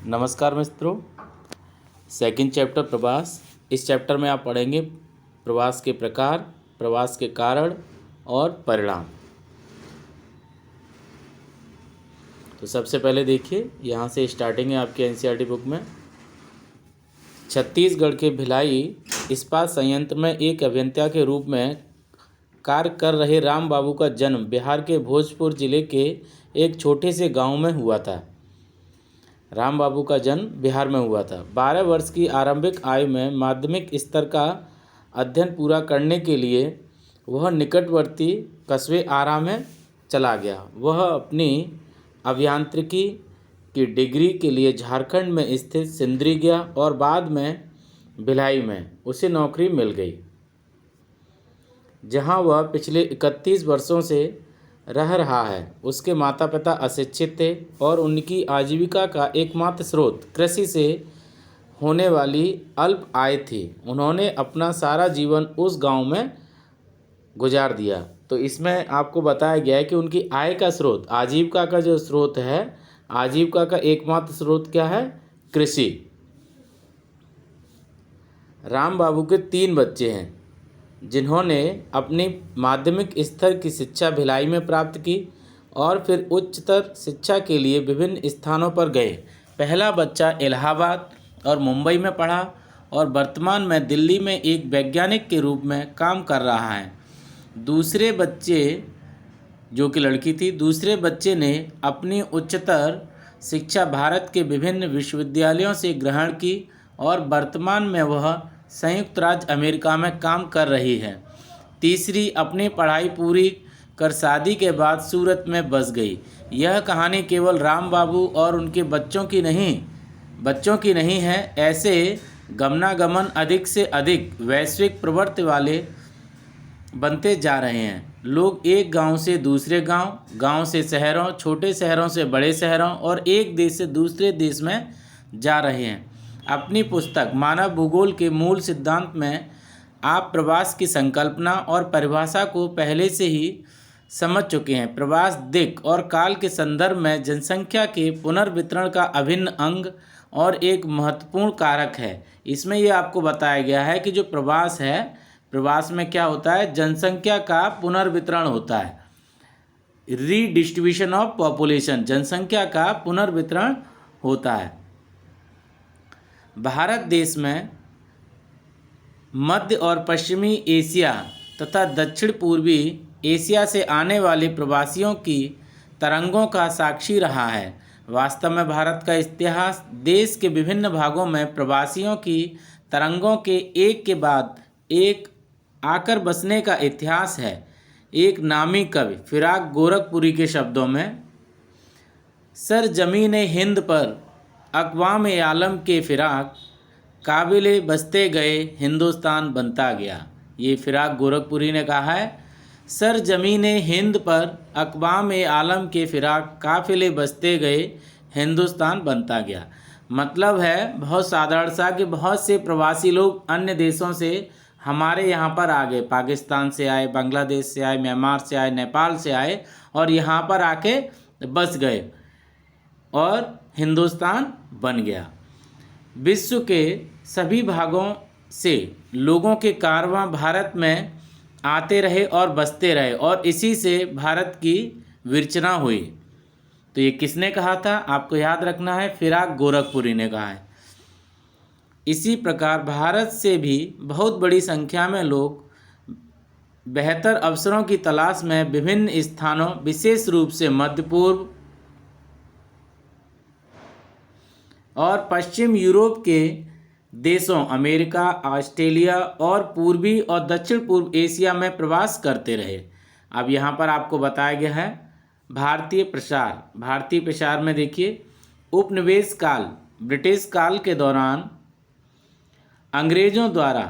नमस्कार मित्रों। Second chapter प्रवास। इस चैप्टर में आप पढ़ेंगे प्रवास के प्रकार, प्रवास के कारण और परिणाम। तो सबसे पहले देखिए, यहाँ से स्टार्टिंग है आपके एनसीईआरटी बुक में। छत्तीसगढ़ के भिलाई इस्पात संयंत्र में एक अभियंता के रूप में कार्य कर रहे राम बाबू का जन्म बिहार के भोजपुर जिले के एक छोटे से गांव में हुआ था। राम बाबू का जन्म बिहार में हुआ था। 12 वर्ष की आरंभिक आयु में माध्यमिक स्तर का अध्ययन पूरा करने के लिए वह निकटवर्ती कस्बे आरा में चला गया। वह अपनी अभियांत्रिकी की डिग्री के लिए झारखंड में स्थित सिंदरी गया और बाद में भिलाई में उसे नौकरी मिल गई, जहां वह पिछले 31 वर्षों से रह रहा है। उसके माता पिता अशिक्षित थे और उनकी आजीविका का एकमात्र स्रोत कृषि से होने वाली अल्प आय थी। उन्होंने अपना सारा जीवन उस गांव में गुजार दिया। तो इसमें आपको बताया गया है कि उनकी आय का स्रोत, आजीविका का जो स्रोत है, आजीविका का एकमात्र स्रोत क्या है? कृषि। राम बाबू के 3 बच्चे हैं, जिन्होंने अपनी माध्यमिक स्तर की शिक्षा भिलाई में प्राप्त की और फिर उच्चतर शिक्षा के लिए विभिन्न स्थानों पर गए। पहला बच्चा इलाहाबाद और मुंबई में पढ़ा और वर्तमान में दिल्ली में एक वैज्ञानिक के रूप में काम कर रहा है। दूसरे बच्चे, जो कि लड़की थी, दूसरे बच्चे ने अपनी उच्चतर शिक्षा भारत के विभिन्न विश्वविद्यालयों से ग्रहण की और वर्तमान में वह संयुक्त राज्य अमेरिका में काम कर रही है। तीसरी अपनी पढ़ाई पूरी कर शादी के बाद सूरत में बस गई। यह कहानी केवल राम बाबू और उनके बच्चों की नहीं है। ऐसे गमनागमन अधिक से अधिक वैश्विक प्रवृत्ति वाले बनते जा रहे हैं। लोग एक गांव से दूसरे गांव, गांव से शहरों, छोटे शहरों से बड़े शहरों और एक देश से दूसरे देश में जा रहे हैं। अपनी पुस्तक मानव भूगोल के मूल सिद्धांत में आप प्रवास की संकल्पना और परिभाषा को पहले से ही समझ चुके हैं। प्रवास दिक् और काल के संदर्भ में जनसंख्या के पुनर्वितरण का अभिन्न अंग और एक महत्वपूर्ण कारक है। इसमें यह आपको बताया गया है कि जो प्रवास है, प्रवास में क्या होता है? जनसंख्या का पुनर्वितरण होता है, रीडिस्ट्रीब्यूशन ऑफ पॉपुलेशन, जनसंख्या का पुनर्वितरण होता है। भारत देश में मध्य और पश्चिमी एशिया तथा दक्षिण पूर्वी एशिया से आने वाले प्रवासियों की तरंगों का साक्षी रहा है। वास्तव में भारत का इतिहास देश के विभिन्न भागों में प्रवासियों की तरंगों के एक के बाद एक आकर बसने का इतिहास है। एक नामी कवि फिराक गोरखपुरी के शब्दों में, सर ज़मीन हिंद पर अक़वाम आलम के फिराक, काबिले बसते गए हिंदुस्तान बनता गया। ये फिराक गोरखपुरी ने कहा है। सर ज़मीन हिंद पर अक़वाम आलम के फिराक, काफिले बसते गए हिंदुस्तान बनता गया। मतलब है बहुत साधारण सा कि बहुत से प्रवासी लोग अन्य देशों से हमारे यहाँ पर आ गए, पाकिस्तान से आए, बांग्लादेश से आए, म्यांमार से आए, नेपाल से आए और यहाँ पर आके बस गए और हिंदुस्तान बन गया। विश्व के सभी भागों से लोगों के कारवां भारत में आते रहे और बसते रहे और इसी से भारत की विरचना हुई। तो ये किसने कहा था? आपको याद रखना है, फिराक गोरखपुरी ने कहा है। इसी प्रकार भारत से भी बहुत बड़ी संख्या में लोग बेहतर अवसरों की तलाश में विभिन्न स्थानों, विशेष रूप से मध्य पूर्व और पश्चिम यूरोप के देशों अमेरिका, ऑस्ट्रेलिया और पूर्वी और दक्षिण पूर्व एशिया में प्रवास करते रहे। अब यहाँ पर आपको बताया गया है भारतीय प्रसार। भारतीय प्रसार में देखिए, उपनिवेश काल, ब्रिटिश काल के दौरान अंग्रेज़ों द्वारा,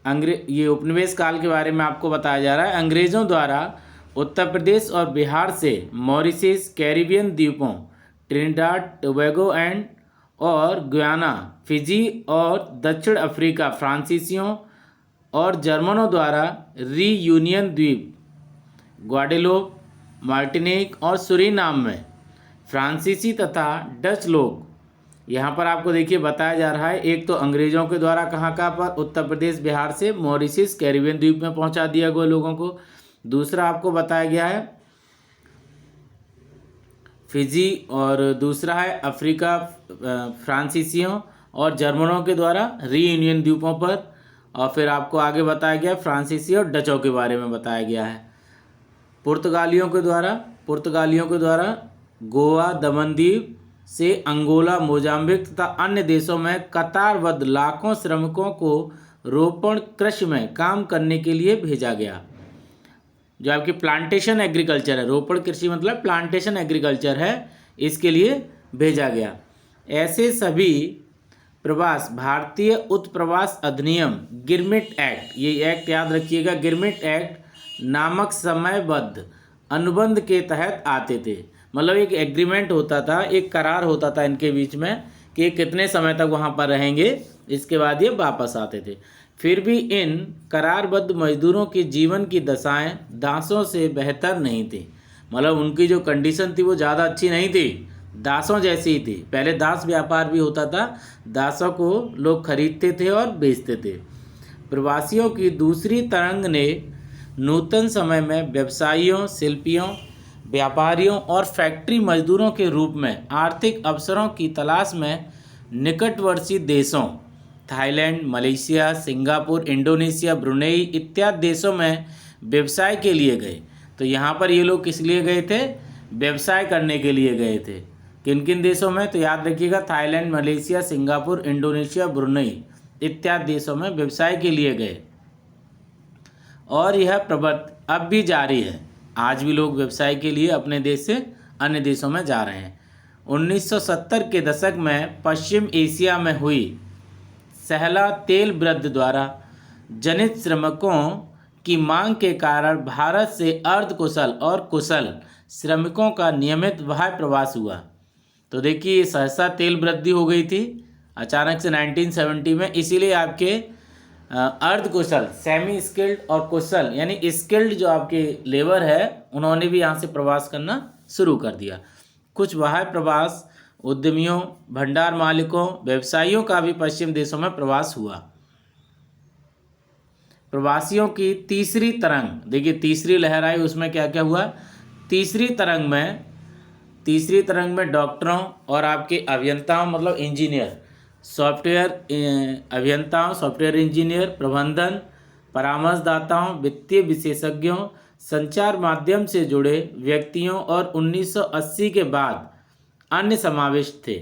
ये उपनिवेश काल के बारे में आपको बताया जा रहा है। अंग्रेज़ों द्वारा उत्तर प्रदेश और बिहार से मॉरिशस, कैरिबियन द्वीपों, ट्रिनिडाड टोबैगो एंड और गुयाना, फिजी और दक्षिण अफ्रीका, फ्रांसीसियों और जर्मनों द्वारा रीयूनियन द्वीप, ग्वाडेलोप, मार्टिनिक और सूरीनाम में, फ्रांसीसी तथा डच लोग, यहाँ पर आपको देखिए बताया जा रहा है, एक तो अंग्रेजों के द्वारा कहाँ पर, उत्तर प्रदेश बिहार से मॉरिशस कैरिबियन द्वीप में पहुँचा दिया गया लोगों को। दूसरा आपको बताया गया है फिजी, और दूसरा है अफ्रीका फ्रांसीसियों और जर्मनों के द्वारा रीयूनियन द्वीपों पर। और फिर आपको आगे बताया गया फ्रांसीसी और डचों के बारे में बताया गया है। पुर्तगालियों के द्वारा गोवा, दमन द्वीप से अंगोला, मोजाम्बिक तथा अन्य देशों में कतारबद्ध लाखों श्रमिकों को रोपण कृषि में काम करने के लिए भेजा गया। जो आपकी प्लांटेशन एग्रीकल्चर है, रोपण कृषि मतलब प्लांटेशन एग्रीकल्चर है, इसके लिए भेजा गया। ऐसे सभी प्रवास भारतीय उत्प्रवास अधिनियम गिरमिट एक्ट, ये एक्ट याद रखिएगा, गिरमिट एक्ट नामक समयबद्ध अनुबंध के तहत आते थे। मतलब एक एग्रीमेंट होता था, एक करार होता था इनके बीच में कि कितने समय तक वहाँ पर रहेंगे, इसके बाद ये वापस आते थे। फिर भी इन करारबद्ध मजदूरों की जीवन की दशाएं दासों से बेहतर नहीं थी। मतलब उनकी जो कंडीशन थी वो ज़्यादा अच्छी नहीं थी, दासों जैसी ही थी। पहले दास व्यापार भी होता था, दासों को लोग खरीदते थे और बेचते थे। प्रवासियों की दूसरी तरंग ने नूतन समय में व्यवसायियों, शिल्पियों, व्यापारियों और फैक्ट्री मजदूरों के रूप में आर्थिक अवसरों की तलाश में निकटवर्ती देशों Thailand, Malaysia, Singapore, Indonesia, Brunei इत्यादि देशों में व्यवसाय के लिए गए। तो यहाँ पर ये लोग किस लिए गए थे? व्यवसाय करने के लिए गए थे। किन किन देशों में? तो याद रखिएगा, Thailand, Malaysia, Singapore, Indonesia, Brunei इत्यादि देशों में व्यवसाय के लिए गए। और यह प्रवृत्ति अब भी जारी है। आज भी लोग व्यवसाय के लिए अपने देश से अन्य देशों में जा रहे हैं। 1970 के दशक में पश्चिम एशिया में हुई सहला तेल वृद्धि द्वारा जनित श्रमिकों की मांग के कारण भारत से अर्ध कुशल और कुशल श्रमिकों का नियमित बाह्य प्रवास हुआ। तो देखिए, सहसा तेल वृद्धि हो गई थी अचानक से 1970 में, इसीलिए आपके अर्ध कुशल, सेमी स्किल्ड और कुशल यानी स्किल्ड जो आपके लेबर है, उन्होंने भी यहाँ से प्रवास करना शुरू कर दिया। कुछ बाह्य प्रवास उद्यमियों, भंडार मालिकों, व्यवसायियों का भी पश्चिम देशों में प्रवास हुआ। प्रवासियों की तीसरी तरंग, देखिए तीसरी लहर आई, उसमें क्या क्या हुआ? तीसरी तरंग में डॉक्टरों और आपके अभियंताओं मतलब इंजीनियर, सॉफ्टवेयर अभियंताओं, सॉफ्टवेयर इंजीनियर, प्रबंधन, परामर्शदाताओं, वित्तीय विशेषज्ञों, संचार माध्यम से जुड़े व्यक्तियों और 1980 के बाद अन्य समाविष्ट थे।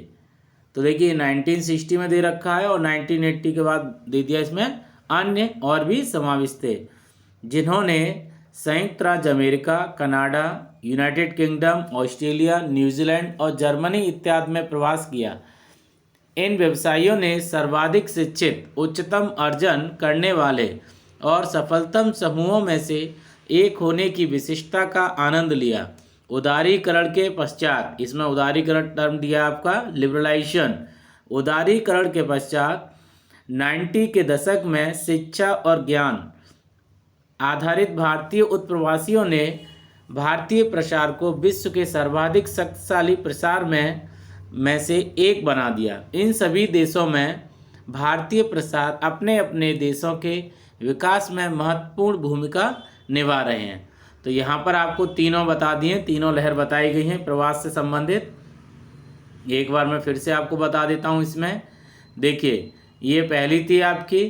तो देखिए 1960 में दे रखा है और 1980 के बाद दे दिया, इसमें अन्य और भी समाविष्ट थे, जिन्होंने संयुक्त राज्य America, Canada, United kingdom, Australia, New Zealand और जर्मनी इत्यादि में प्रवास किया। इन व्यवसायियों ने सर्वाधिक शिक्षित, उच्चतम अर्जन करने वाले और सफलतम समूहों में से एक होने की विशिष्टता का आनंद लिया। उदारीकरण के पश्चात, इसमें उदारीकरण टर्म दिया आपका लिबरलाइजेशन, उदारीकरण के पश्चात 90 के दशक में शिक्षा और ज्ञान आधारित भारतीय उत्प्रवासियों ने भारतीय प्रसार को विश्व के सर्वाधिक शक्तिशाली प्रसार में से एक बना दिया। इन सभी देशों में भारतीय प्रसार अपने अपने देशों के विकास में महत्वपूर्ण भूमिका निभा रहे हैं। तो यहाँ पर आपको तीनों बता दिए, तीनों लहर बताई गई हैं प्रवास से संबंधित। एक बार मैं फिर से आपको बता देता हूँ। इसमें देखिए, ये पहली थी आपकी,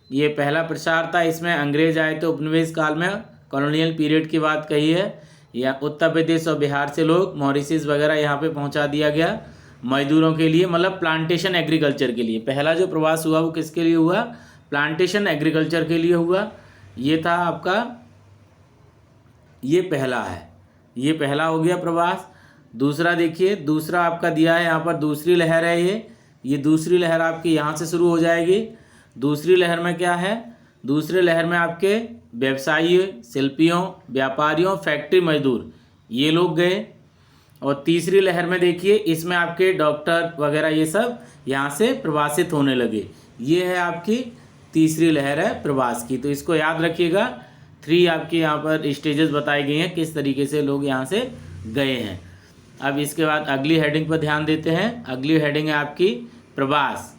ये पहला प्रसार था, इसमें अंग्रेज आए थे उपनिवेश काल में, कॉलोनियल पीरियड की बात कही है। या उत्तर प्रदेश और बिहार से लोग मॉरिशस वगैरह यहाँ पे पहुँचा दिया गया मजदूरों के लिए, मतलब प्लांटेशन एग्रीकल्चर के लिए। पहला जो प्रवास हुआ वो किसके लिए हुआ? प्लांटेशन एग्रीकल्चर के लिए हुआ। ये था आपका, ये पहला है, ये पहला हो गया प्रवास। दूसरा देखिए, दूसरा आपका दिया है यहाँ पर, दूसरी लहर है ये दूसरी लहर आपकी यहाँ से शुरू हो जाएगी। दूसरी लहर में क्या है? दूसरी लहर में आपके व्यवसायी, शिल्पियों, व्यापारियों, फैक्ट्री मजदूर ये लोग गए। और तीसरी लहर में देखिए, इसमें आपके डॉक्टर वगैरह ये सब यहाँ से प्रवासित होने लगे। ये है आपकी तीसरी लहर है प्रवास की। तो इसको याद रखिएगा, 3 आपके यहाँ पर स्टेजेस बताई गई हैं किस तरीके से लोग यहाँ से गए हैं। अब इसके बाद अगली हेडिंग पर ध्यान देते हैं। अगली हेडिंग है आपकी प्रवास।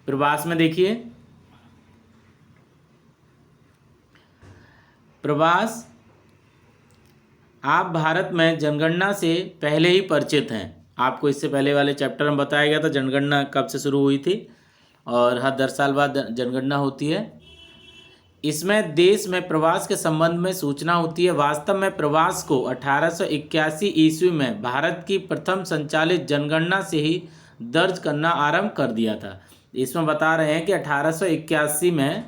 प्रवास में देखिए, प्रवास, आप भारत में जनगणना से पहले ही परिचित हैं। आपको इससे पहले वाले चैप्टर में बताया गया था जनगणना कब से शुरू हुई थी और हर 10 साल बाद जनगणना होती है। इसमें देश में प्रवास के संबंध में सूचना होती है। वास्तव में प्रवास को 1881 ईस्वी में भारत की प्रथम संचालित जनगणना से ही दर्ज करना आरंभ कर दिया था। इसमें बता रहे हैं कि 1881 में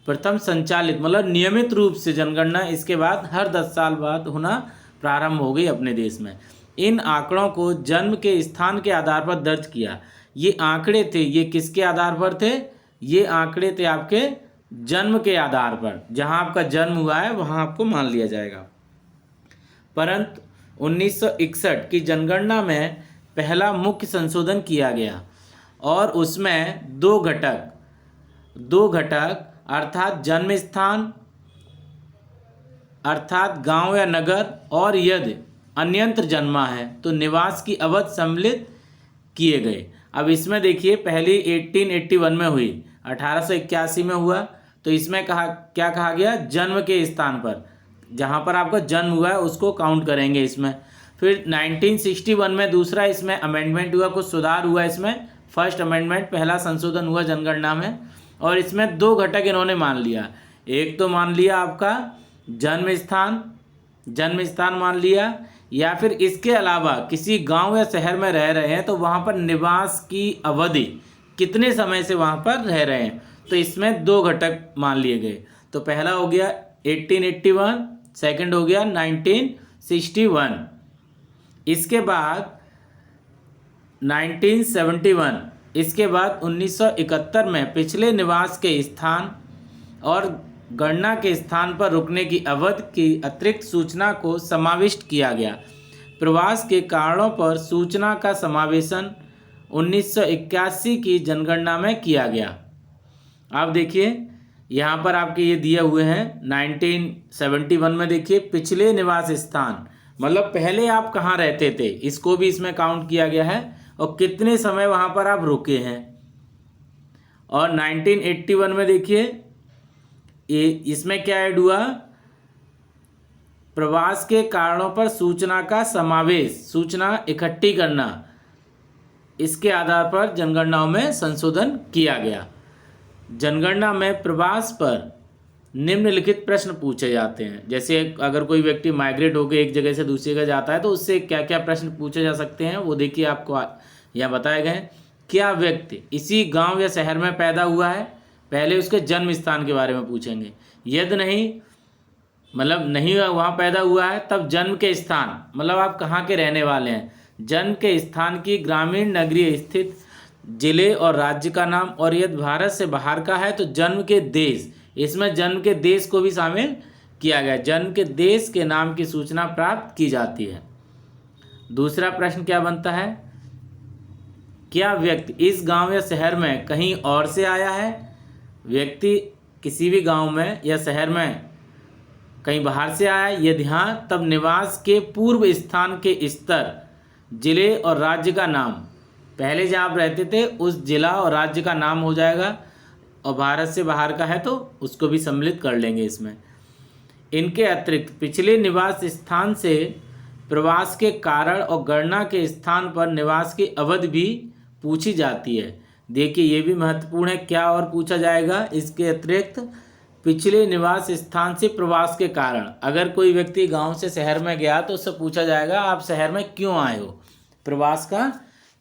प्रथम संचालित मतलब नियमित रूप से जनगणना इसके बाद हर 10 साल बाद होना प्रारंभ हो गई अपने देश में। इन आंकड़ों को जन्म के स्थान के आधार पर दर्ज किया। ये आंकड़े थे, ये किसके आधार पर थे? ये आंकड़े थे आपके जन्म के आधार पर। जहां आपका जन्म हुआ है वहां आपको मान लिया जाएगा। परंतु 1961 की जनगणना में पहला मुख्य संशोधन किया गया और उसमें दो घटक अर्थात जन्म स्थान अर्थात गांव या नगर, और यदि अन्यत्र जन्मा है तो निवास की अवधि सम्मिलित किए गए। अब इसमें देखिए, पहली 1881 में हुई, 1881 में हुआ, तो इसमें क्या कहा गया? जन्म के स्थान पर, जहां पर आपका जन्म हुआ है उसको काउंट करेंगे इसमें। फिर 1961 में दूसरा इसमें अमेंडमेंट हुआ, कुछ सुधार हुआ इसमें। फर्स्ट अमेंडमेंट, पहला संशोधन हुआ जनगणना में, और इसमें दो घटक इन्होंने मान लिया। एक तो मान लिया आपका जन्म स्थान मान लिया, या फिर इसके अलावा किसी गांव या शहर में रह रहे हैं तो वहां पर निवास की अवधि कितने समय से वहां पर रह रहे हैं, तो इसमें दो घटक मान लिए गए। तो पहला हो गया 1881, सेकंड हो गया 1961। इसके बाद 1971, इसके बाद 1971 में पिछले निवास के स्थान और गणना के स्थान पर रुकने की अवधि की अतिरिक्त सूचना को समाविष्ट किया गया। प्रवास के कारणों पर सूचना का समावेशन 1981 की जनगणना में किया गया। आप देखिए यहाँ पर आपके ये दिए हुए हैं। 1971 में देखिए पिछले निवास स्थान, मतलब पहले आप कहाँ रहते थे, इसको भी इसमें काउंट किया गया है और कितने समय वहाँ पर आप रुके हैं। और 1981 में देखिए इसमें क्या ऐड हुआ? प्रवास के कारणों पर सूचना का समावेश, सूचना इकट्ठी करना, इसके आधार पर जनगणनाओं में संशोधन किया गया। जनगणना में प्रवास पर निम्नलिखित प्रश्न पूछे जाते हैं। जैसे अगर कोई व्यक्ति माइग्रेट होकर एक जगह से दूसरी जगह जाता है तो उससे क्या क्या प्रश्न पूछे जा सकते हैं, वो देखिए आपको यहाँ बताए गए। क्या व्यक्ति इसी गांव या शहर में पैदा हुआ है? पहले उसके जन्म स्थान के बारे में पूछेंगे। यदि नहीं, मतलब नहीं वहाँ पैदा हुआ है, तब जन्म के स्थान, मतलब आप कहाँ के रहने वाले हैं, जन्म के स्थान की ग्रामीण नगरीय स्थित जिले और राज्य का नाम, और यदि भारत से बाहर का है तो जन्म के देश, इसमें जन्म के देश को भी शामिल किया गया। जन्म के देश के नाम की सूचना प्राप्त की जाती है। दूसरा प्रश्न क्या बनता है? क्या व्यक्ति इस गांव या शहर में कहीं और से आया है? व्यक्ति किसी भी गांव में या शहर में कहीं बाहर से आया है, यदि हाँ, तब निवास के पूर्व स्थान के स्तर, जिले और राज्य का नाम, पहले जहाँ आप रहते थे उस जिला और राज्य का नाम हो जाएगा, और भारत से बाहर का है तो उसको भी सम्मिलित कर लेंगे इसमें। इनके अतिरिक्त पिछले निवास स्थान से प्रवास के कारण और गणना के स्थान पर निवास की अवधि भी पूछी जाती है। देखिए ये भी महत्वपूर्ण है, क्या और पूछा जाएगा इसके अतिरिक्त? पिछले निवास स्थान से प्रवास के कारण, अगर कोई व्यक्ति गांव से शहर में गया तो उससे पूछा जाएगा आप शहर में क्यों आए हो, प्रवास का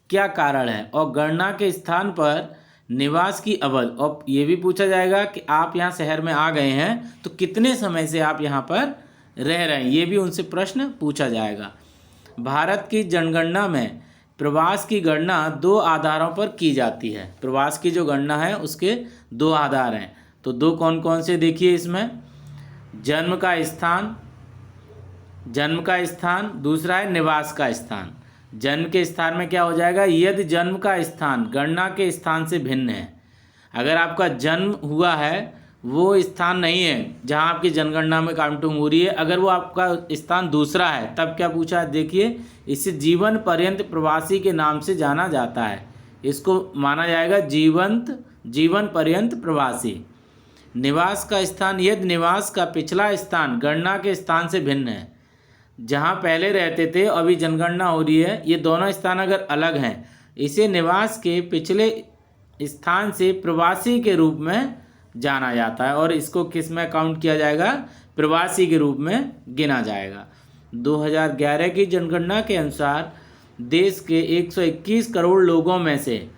क्या कारण है, और गणना के स्थान पर निवास की अवधि, और ये भी पूछा जाएगा कि आप यहाँ शहर में आ गए हैं तो कितने समय से आप यहाँ पर रह रहे हैं, ये भी उनसे प्रश्न पूछा जाएगा। भारत की जनगणना में प्रवास की गणना दो आधारों पर की जाती है। प्रवास की जो गणना है उसके दो आधार हैं, तो दो कौन कौन से देखिए इसमें? जन्म का स्थान, दूसरा है निवास का स्थान। जन्म के स्थान में क्या हो जाएगा? यदि जन्म का स्थान गणना के स्थान से भिन्न है, अगर आपका जन्म हुआ है वो स्थान नहीं है जहां आपकी जनगणना में काउंटिंग हो रही है। अगर वो आपका स्थान दूसरा है तब क्या पूछा है, देखिए इसे जीवन पर्यंत प्रवासी के नाम से जाना जाता है। इसको माना जाएगा जीवन पर्यंत प्रवासी। निवास का स्थान, यदि निवास का पिछला स्थान गणना के स्थान से भिन्न है, जहां पहले रहते थे अभी जनगणना हो रही है, ये दोनों स्थान अगर अलग हैं, इसे निवास के पिछले स्थान से प्रवासी के रूप में जाना जाता है और इसको किस में काउंट किया जाएगा, प्रवासी के रूप में गिना जाएगा। 2011 की जनगणना के अनुसार देश के 121 करोड़ लोगों में से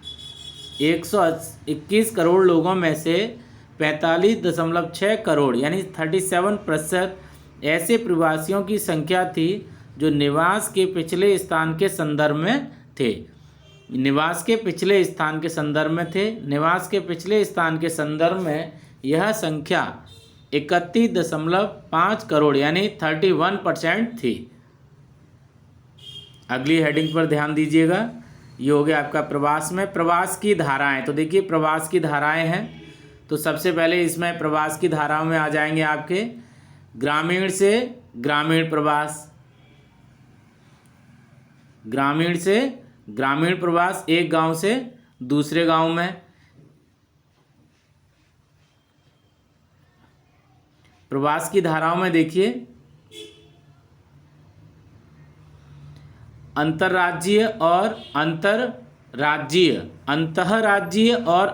45.6 करोड़ यानी 37% ऐसे प्रवासियों की संख्या थी जो निवास के पिछले स्थान के संदर्भ में थे। निवास के पिछले स्थान के संदर्भ में यह संख्या 31.5 करोड़ यानी 31% थी। अगली हेडिंग पर ध्यान दीजिएगा, ये हो गया आपका प्रवास में प्रवास की धाराएं। तो देखिए प्रवास की धाराएं हैं, तो सबसे पहले इसमें प्रवास की धाराओं में आ जाएंगे आपके ग्रामीण से ग्रामीण प्रवास, ग्रामीण से ग्रामीण प्रवास, एक गांव से दूसरे गांव में। प्रवास की धाराओं में देखिए अंतर्राज्यीय और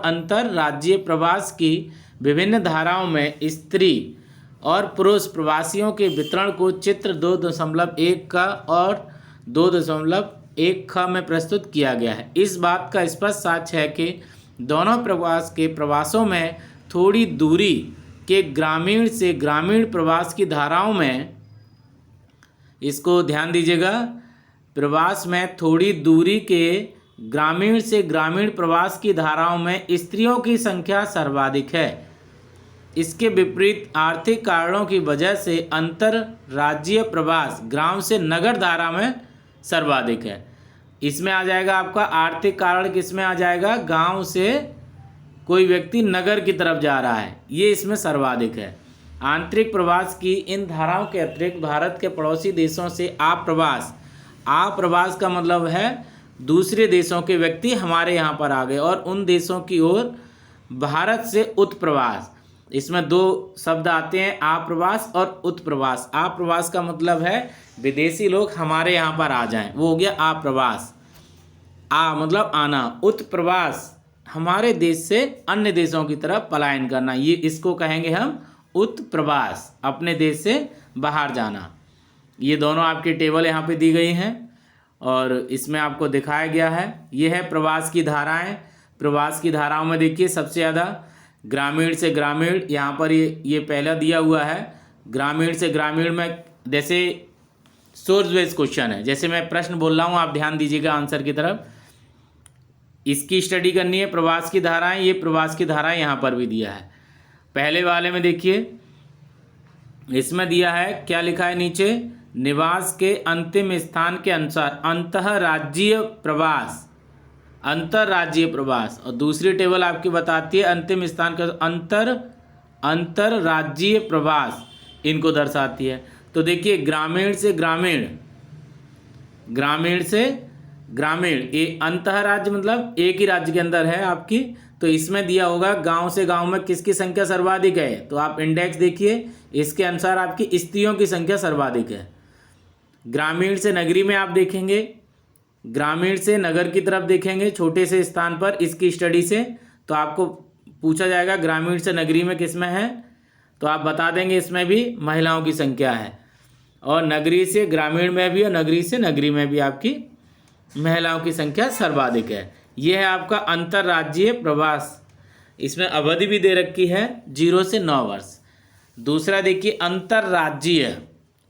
अंतर्राज्यीय प्रवास की विभिन्न धाराओं में स्त्री और पुरुष प्रवासियों के वितरण को चित्र 2.1 का और 2.1 ख में प्रस्तुत किया गया है। इस बात का स्पष्ट साक्ष्य है कि दोनों प्रवासों में थोड़ी दूरी के ग्रामीण से ग्रामीण प्रवास की धाराओं में, इसको ध्यान दीजिएगा, प्रवास में थोड़ी दूरी के ग्रामीण से ग्रामीण प्रवास की धाराओं में स्त्रियों की संख्या सर्वाधिक है। इसके विपरीत आर्थिक कारणों की वजह से अंतर्राज्यीय प्रवास ग्राम से नगर धारा में सर्वाधिक है। इसमें आ जाएगा आपका आर्थिक कारण, किस में आ जाएगा, गांव से कोई व्यक्ति नगर की तरफ जा रहा है, ये इसमें सर्वाधिक है। आंतरिक प्रवास की इन धाराओं के अतिरिक्त भारत के पड़ोसी देशों से आप्रवास का मतलब है दूसरे देशों के व्यक्ति हमारे यहाँ पर आ गए और उन देशों की ओर भारत से उत्प्रवास। इसमें दो शब्द आते हैं, आप्रवास और उत्प्रवास। आप्रवास का मतलब है विदेशी लोग हमारे यहाँ पर आ जाएं, वो हो गया आप्रवास। मतलब आना, उत्प्रवास हमारे देश से अन्य देशों की तरफ पलायन करना, ये इसको कहेंगे हम उत्प्रवास, अपने देश से बाहर जाना। ये दोनों आपकी टेबल यहाँ पे दी गई हैं और इसमें आपको दिखाया गया है। ये है प्रवास की धाराएं। प्रवास की धाराओं में देखिए सबसे ज़्यादा ग्रामीण से ग्रामीण, यहाँ पर ये पहला दिया हुआ है। ग्रामीण से ग्रामीण में जैसे सोर्स बेस्ड क्वेश्चन है, जैसे मैं प्रश्न बोल रहा हूँ आप ध्यान दीजिएगा आंसर की तरफ, इसकी स्टडी करनी है। प्रवास की धाराएं, ये प्रवास की धाराएं यहाँ पर भी दिया है। पहले वाले में देखिए इसमें दिया है, क्या लिखा है नीचे, निवास के अंतिम स्थान के अनुसार अंतर्राज्यीय प्रवास, और दूसरी टेबल आपकी बताती है अंतिम स्थान का अंतर्राज्यीय प्रवास, इनको दर्शाती है। तो देखिए ग्रामीण से ग्रामीण, ये अंतर्राज्य मतलब एक ही राज्य के अंदर है आपकी, तो इसमें दिया होगा गांव से गांव में किसकी संख्या सर्वाधिक है, तो आप इंडेक्स देखिए, इसके अनुसार आपकी स्त्रियों की संख्या सर्वाधिक है। ग्रामीण से नगरी में आप देखेंगे, ग्रामीण से नगर की तरफ देखेंगे छोटे से स्थान पर, इसकी स्टडी से तो आपको पूछा जाएगा ग्रामीण से नगरी में किस में है, तो आप बता देंगे इसमें भी महिलाओं की संख्या है, और नगरी से ग्रामीण में भी और नगरी से नगरी में भी आपकी महिलाओं की संख्या सर्वाधिक है। यह है आपका अंतर्राज्यीय प्रवास। इसमें अवधि भी दे रखी है 0 से 9 वर्ष। दूसरा देखिए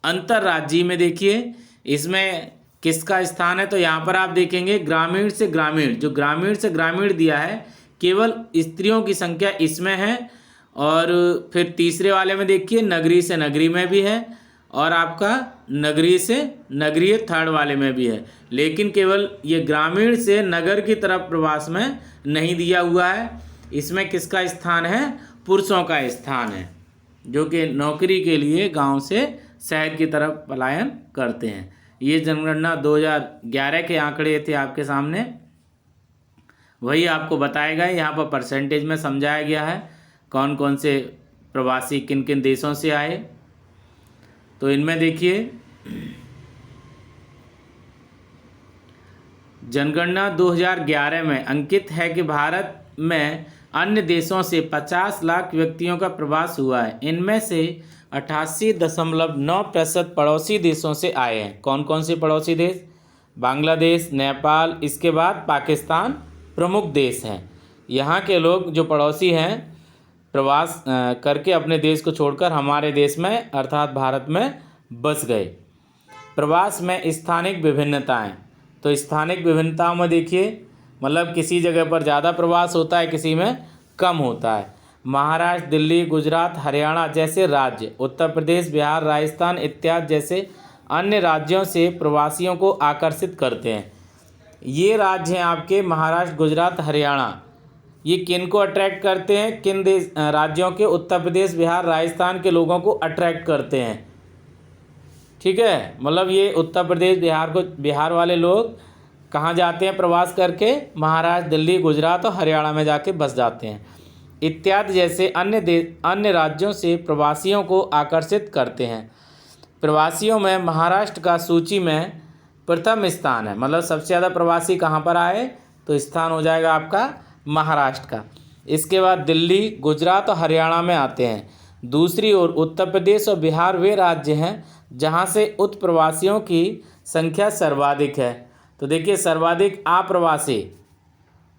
अंतर्राज्यीय में देखिए इसमें किसका स्थान है, तो यहाँ पर आप देखेंगे ग्रामीण से ग्रामीण, जो ग्रामीण से ग्रामीण दिया है केवल स्त्रियों की संख्या इसमें है, और फिर तीसरे वाले में देखिए नगरी से नगरी में भी है, और आपका नगरीय से नगरीय थर्ड वाले में भी है, लेकिन केवल ये ग्रामीण से नगर की तरफ प्रवास में नहीं दिया हुआ है। इसमें किसका स्थान है, पुरुषों का स्थान है, जो कि नौकरी के लिए गांव से शहर की तरफ पलायन करते हैं। ये जनगणना 2011 के आंकड़े थे आपके सामने, वही आपको बताया गया है। यहाँ पर परसेंटेज में समझाया गया है कौन कौन से प्रवासी किन किन देशों से आए। तो इनमें देखिए, जनगणना 2011 में अंकित है कि भारत में अन्य देशों से 50 लाख व्यक्तियों का प्रवास हुआ है। इनमें से 88.9% पड़ोसी देशों से आए हैं। कौन कौन से पड़ोसी देश? बांग्लादेश, नेपाल, इसके बाद पाकिस्तान प्रमुख देश हैं। यहाँ के लोग जो पड़ोसी हैं प्रवास करके अपने देश को छोड़कर हमारे देश में अर्थात भारत में बस गए। प्रवास में स्थानिक विभिन्नताएं, तो स्थानिक विभिन्नताओं में देखिए, मतलब किसी जगह पर ज़्यादा प्रवास होता है, किसी में कम होता है। महाराष्ट्र, दिल्ली, गुजरात, हरियाणा जैसे राज्य, उत्तर प्रदेश, बिहार, राजस्थान इत्यादि जैसे अन्य राज्यों से प्रवासियों को आकर्षित करते हैं। ये राज्य हैं आपके महाराष्ट्र, गुजरात, हरियाणा। ये किन को अट्रैक्ट करते हैं? किन देश राज्यों के? उत्तर प्रदेश, बिहार, राजस्थान के लोगों को अट्रैक्ट करते हैं। ठीक है, मतलब ये उत्तर प्रदेश, बिहार वाले लोग कहाँ जाते हैं प्रवास करके? महाराष्ट्र, दिल्ली, गुजरात और हरियाणा में जाके बस जाते हैं इत्यादि जैसे अन्य राज्यों से प्रवासियों को आकर्षित करते हैं। प्रवासियों में महाराष्ट्र का सूची में प्रथम स्थान है, मतलब सबसे ज़्यादा प्रवासी कहाँ पर आए? तो स्थान हो जाएगा आपका महाराष्ट्र का। इसके बाद दिल्ली, गुजरात और हरियाणा में आते हैं। दूसरी ओर उत्तर प्रदेश और बिहार वे राज्य हैं जहाँ से उत्प्रवासियों की संख्या सर्वाधिक है। तो देखिए, सर्वाधिक अप्रवासी,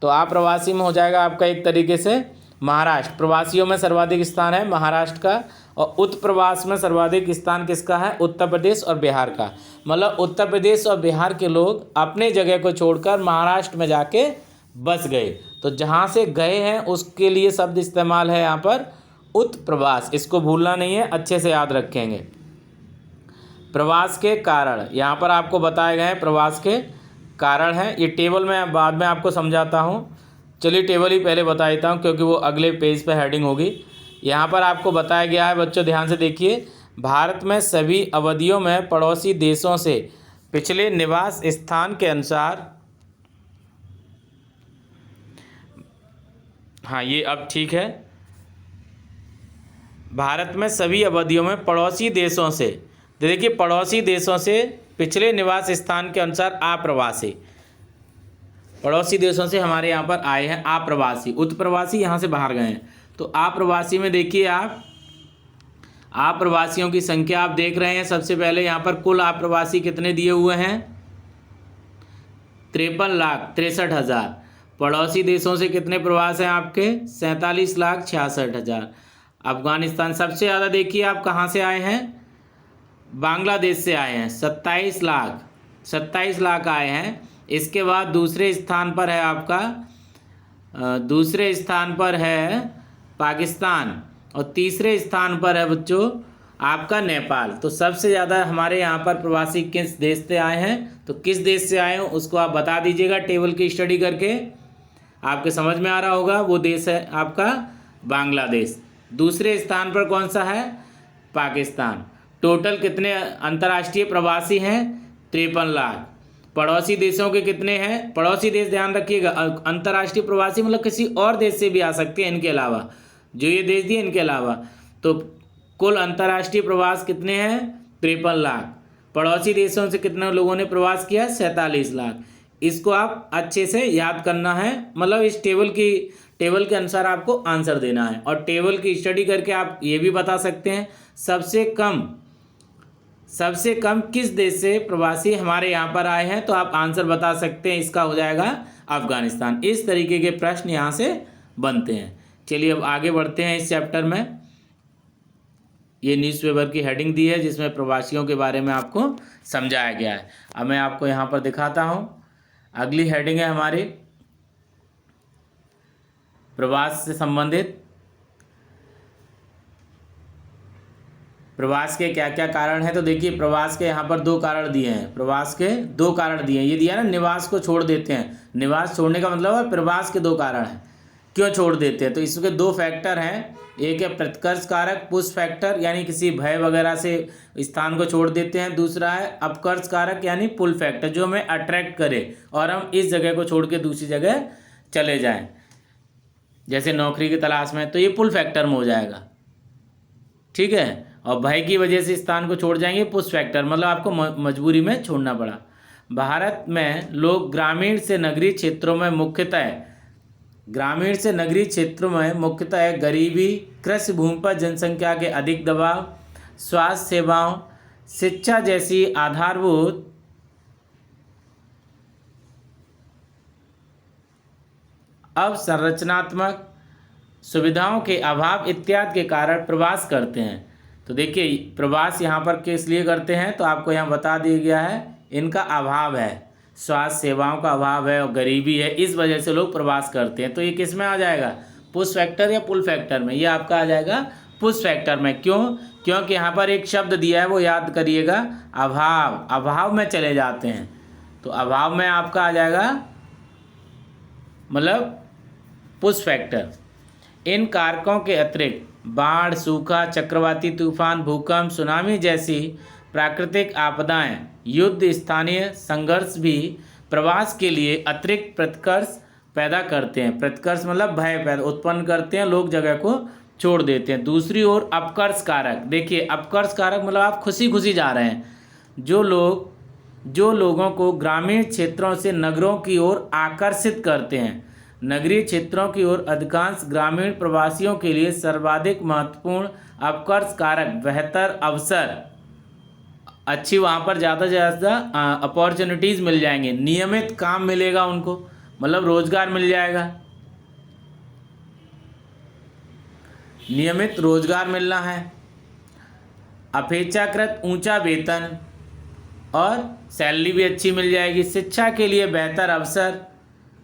तो अप्रवासी में हो जाएगा आपका एक तरीके से महाराष्ट्र। प्रवासियों में सर्वाधिक स्थान है महाराष्ट्र का, और उत्प्रवास में सर्वाधिक स्थान किसका है? उत्तर प्रदेश और बिहार का। मतलब उत्तर प्रदेश और बिहार के लोग अपने जगह को छोड़कर महाराष्ट्र में जाके बस गए। तो जहाँ से गए हैं उसके लिए शब्द इस्तेमाल है यहाँ पर उत्प्रवास। इसको भूलना नहीं है, अच्छे से याद रखेंगे। प्रवास के कारण यहाँ पर आपको बताए गए हैं, प्रवास के कारण हैं। ये टेबल मैं बाद में आपको समझाता हूँ। चलिए टेबल ही पहले बता देता हूँ क्योंकि वो अगले पेज पर हेडिंग होगी। यहाँ पर आपको बताया गया है, बच्चों ध्यान से देखिए, भारत में सभी अवधियों में पड़ोसी देशों से पिछले निवास स्थान के अनुसार, हाँ ये अब ठीक है, भारत में सभी अवधियों में पड़ोसी देशों से, देखिए पड़ोसी देशों से पिछले निवास स्थान के अनुसार अप्रवासी, पड़ोसी देशों से हमारे यहाँ पर आए हैं अप्रवासी। उत्प्रवासी यहाँ से बाहर गए हैं। तो अप्रवासी में देखिए आप, अप्रवासियों की संख्या आप देख रहे हैं। सबसे पहले यहाँ पर कुल अप्रवासी कितने दिए हुए हैं? 53,63,000। पड़ोसी देशों से कितने प्रवास हैं आपके? 47,66,000। अफगानिस्तान सबसे ज़्यादा देखिए आप कहाँ से आए हैं? बांग्लादेश से आए हैं, 27 लाख आए हैं। इसके बाद दूसरे स्थान पर है आपका, दूसरे स्थान पर है पाकिस्तान, और तीसरे स्थान पर है बच्चों आपका नेपाल। तो सबसे ज़्यादा हमारे यहाँ पर प्रवासी किस देश से आए हैं? तो किस देश से आए हैं उसको आप बता दीजिएगा टेबल की स्टडी करके, आपके समझ में आ रहा होगा। वो देश है आपका बांग्लादेश। दूसरे स्थान पर कौन सा है? पाकिस्तान। टोटल कितने अंतर्राष्ट्रीय प्रवासी हैं? 53 लाख। पड़ोसी देशों के कितने हैं? पड़ोसी देश ध्यान रखिएगा, अंतर्राष्ट्रीय प्रवासी मतलब किसी और देश से भी आ सकते हैं इनके अलावा, जो ये देश दिए इनके अलावा। तो कुल अंतर्राष्ट्रीय प्रवास कितने हैं? 53 लाख। पड़ोसी देशों से कितने लोगों ने प्रवास किया? 47 लाख। इसको आप अच्छे से याद करना है, मतलब इस टेबल के अनुसार आपको आंसर देना है। और टेबल की स्टडी करके आप ये भी बता सकते हैं सबसे कम किस देश से प्रवासी हमारे यहाँ पर आए हैं, तो आप आंसर बता सकते हैं, इसका हो जाएगा अफगानिस्तान। इस तरीके के प्रश्न यहाँ से बनते हैं। चलिए अब आगे बढ़ते हैं इस चैप्टर में। ये न्यूज़पेपर की हेडिंग दी है जिसमें प्रवासियों के बारे में आपको समझाया गया है। अब मैं आपको यहाँ पर दिखाता हूँ। अगली हेडिंग है हमारी प्रवास से संबंधित। प्रवास के क्या क्या कारण हैं? तो देखिए प्रवास के यहाँ पर 2 कारण दिए हैं। प्रवास के 2 कारण दिए हैं। ये दिया ना, निवास को छोड़ देते हैं। निवास छोड़ने का मतलब है प्रवास के 2 कारण हैं। क्यों छोड़ देते हैं? तो इसके दो फैक्टर हैं, एक है प्रतिकर्ष कारक पुश फैक्टर यानी किसी भय वगैरह से स्थान को छोड़ देते हैं, दूसरा है अपकर्ष कारक यानी पुल फैक्टर जो हमें अट्रैक्ट करे और हम इस जगह को छोड़ के दूसरी जगह चले जाएं, जैसे नौकरी की तलाश में, तो ये पुल फैक्टर में हो जाएगा, ठीक है। और भय की वजह से स्थान को छोड़ जाएंगे पुश फैक्टर, मतलब आपको मजबूरी में छोड़ना पड़ा। भारत में लोग ग्रामीण से नगरीय क्षेत्रों में मुख्यतः गरीबी, कृषि भूमि पर जनसंख्या के अधिक दबाव, स्वास्थ्य सेवाओं, शिक्षा जैसी आधारभूत अवसंरचनात्मक सुविधाओं के अभाव इत्यादि के कारण प्रवास करते हैं। तो देखिए प्रवास यहाँ पर किस लिए करते हैं, तो आपको यहाँ बता दिया गया है, इनका अभाव है, स्वास्थ्य सेवाओं का अभाव है और गरीबी है, इस वजह से लोग प्रवास करते हैं। तो ये किस में आ जाएगा, पुश फैक्टर या पुल फैक्टर में? ये आपका आ जाएगा पुश फैक्टर में। क्यों? क्योंकि यहाँ पर एक शब्द दिया है, वो याद करिएगा, अभाव। अभाव में चले जाते हैं, तो अभाव में आपका आ जाएगा मतलब पुश फैक्टर। इन कारकों के अतिरिक्त बाढ़, सूखा, चक्रवाती तूफान, भूकंप, सुनामी जैसी प्राकृतिक आपदाएं, युद्ध, स्थानीय संघर्ष भी प्रवास के लिए अतिरिक्त प्रतिकर्ष पैदा करते हैं। प्रतिकर्ष मतलब भय पैदा उत्पन्न करते हैं, लोग जगह को छोड़ देते हैं। दूसरी ओर अपकर्ष कारक, देखिए अपकर्ष कारक मतलब आप खुशी खुशी जा रहे हैं, जो लोगों को ग्रामीण क्षेत्रों से नगरों की ओर आकर्षित करते हैं। नगरीय क्षेत्रों की ओर अधिकांश ग्रामीण प्रवासियों के लिए सर्वाधिक महत्वपूर्ण अपकर्ष कारक बेहतर अवसर, अच्छी वहाँ पर ज़्यादा से ज़्यादा अपॉर्चुनिटीज़ मिल जाएंगे, नियमित काम मिलेगा उनको, मतलब रोजगार मिल जाएगा, नियमित रोजगार मिलना है, अपेक्षाकृत ऊंचा वेतन और सैलरी भी अच्छी मिल जाएगी, शिक्षा के लिए बेहतर अवसर,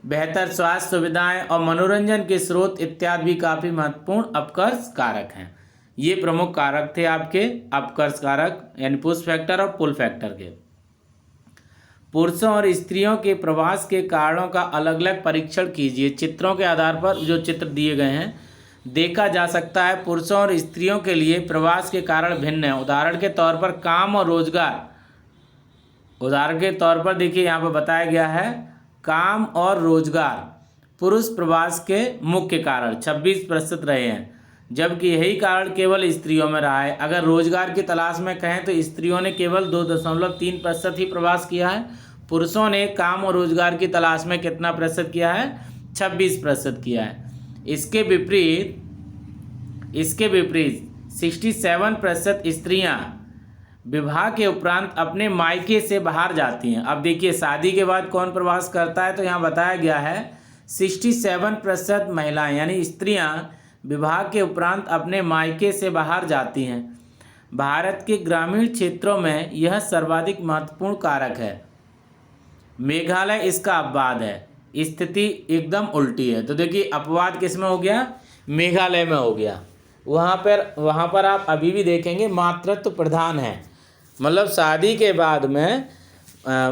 बेहतर स्वास्थ्य सुविधाएं और मनोरंजन के स्रोत इत्यादि भी काफ़ी महत्वपूर्ण अपकर्ष कारक हैं। ये प्रमुख कारक थे आपके अपकर्ष कारक यानी पुश फैक्टर और पुल फैक्टर के। पुरुषों और स्त्रियों के प्रवास के कारणों का अलग अलग परीक्षण कीजिए। चित्रों के आधार पर जो चित्र दिए गए हैं देखा जा सकता है पुरुषों और स्त्रियों के लिए प्रवास के कारण भिन्न है। उदाहरण के तौर पर काम और रोजगार, उदाहरण के तौर पर देखिए यहाँ पर बताया गया है काम और रोजगार पुरुष प्रवास के मुख्य कारण 26% रहे हैं, जबकि यही कारण केवल स्त्रियों में रहा है। अगर रोजगार की तलाश में कहें तो स्त्रियों ने केवल 2.3% ही प्रवास किया है, पुरुषों ने काम और रोजगार की तलाश में कितना प्रतिशत किया है, 26% किया है। इसके विपरीत 67% स्त्रियां विवाह के उपरांत अपने मायके से बाहर जाती हैं। अब देखिए शादी के बाद कौन प्रवास करता है, तो यहाँ बताया गया है 67% महिलाएं यानी स्त्रियां विवाह के उपरांत अपने मायके से बाहर जाती हैं। भारत के ग्रामीण क्षेत्रों में यह सर्वाधिक महत्वपूर्ण कारक है। मेघालय इसका अपवाद है, स्थिति एकदम उल्टी है। तो देखिए अपवाद किस में हो गया, मेघालय में हो गया। वहाँ पर आप अभी भी देखेंगे मातृत्व प्रधान है, मतलब शादी के बाद में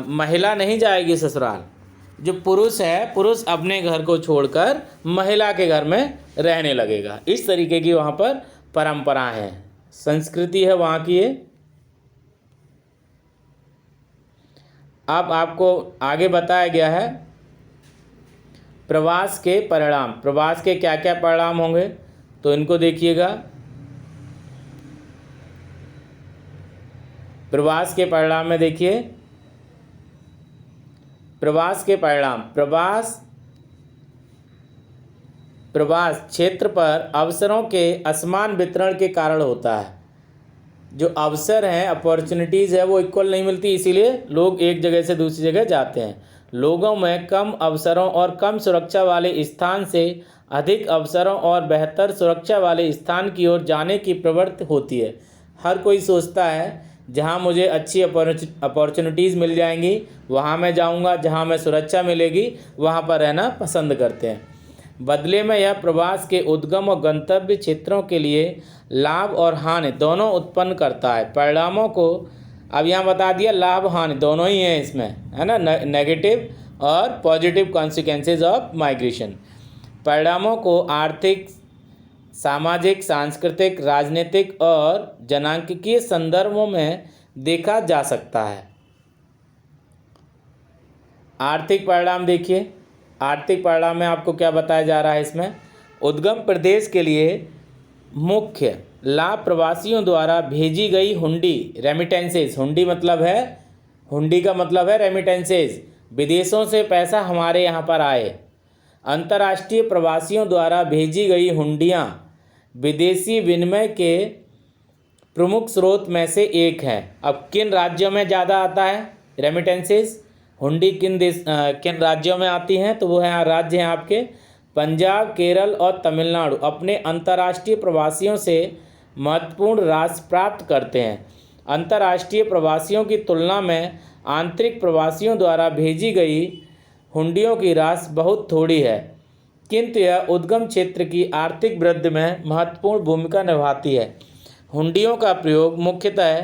महिला नहीं जाएगी ससुराल, जो पुरुष है पुरुष अपने घर को छोड़कर महिला के घर में रहने लगेगा। इस तरीके की वहाँ पर परंपरा है, संस्कृति है वहाँ की ये। अब आपको आगे बताया गया है प्रवास के परिणाम, प्रवास के क्या क्या परिणाम होंगे, तो इनको देखिएगा। प्रवास के परिणाम में देखिए, प्रवास के परिणाम, प्रवास क्षेत्र पर अवसरों के असमान वितरण के कारण होता है। जो अवसर हैं, अपॉर्चुनिटीज़ है, वो इक्वल नहीं मिलती, इसीलिए लोग एक जगह से दूसरी जगह जाते हैं। लोगों में कम अवसरों और कम सुरक्षा वाले स्थान से अधिक अवसरों और बेहतर सुरक्षा वाले स्थान की ओर जाने की प्रवृत्ति होती है। हर कोई सोचता है जहाँ मुझे अच्छी अपॉर्चुनिटीज़ मिल जाएंगी वहाँ मैं जाऊँगा, जहाँ मैं सुरक्षा मिलेगी वहाँ पर रहना पसंद करते हैं। बदले में यह प्रवास के उद्गम और गंतव्य क्षेत्रों के लिए लाभ और हानि दोनों उत्पन्न करता है। परिणामों को अब यहाँ बता दिया, लाभ हानि दोनों ही हैं इसमें, है ना, नेगेटिव और पॉजिटिव कॉन्सिक्वेंसेज ऑफ माइग्रेशन। परिणामों को आर्थिक, सामाजिक, सांस्कृतिक, राजनीतिक और जनांकीय संदर्भों में देखा जा सकता है। आर्थिक परिणाम देखिए, आर्थिक परिणाम में आपको क्या बताया जा रहा है इसमें, उद्गम प्रदेश के लिए मुख्य लाभ प्रवासियों द्वारा भेजी गई हुंडी, रेमिटेंसेस, हुंडी मतलब है, हुंडी का मतलब है रेमिटेंसेस, विदेशों से पैसा हमारे यहाँ पर आए। अंतर्राष्ट्रीय प्रवासियों द्वारा भेजी गई हुंडियाँ विदेशी विनिमय के प्रमुख स्रोत में से एक है। अब किन राज्यों में ज़्यादा आता है रेमिटेंसेस, हुंडी किन राज्यों में आती हैं, तो वो है राज्य हैं आपके पंजाब, केरल और तमिलनाडु अपने अंतर्राष्ट्रीय प्रवासियों से महत्वपूर्ण राशि प्राप्त करते हैं। अंतर्राष्ट्रीय प्रवासियों की तुलना में आंतरिक प्रवासियों द्वारा भेजी गई हुंडियों की राशि बहुत थोड़ी है, किंतु यह उद्गम क्षेत्र की आर्थिक वृद्धि में महत्वपूर्ण भूमिका निभाती है। हुंडियों का प्रयोग मुख्यतः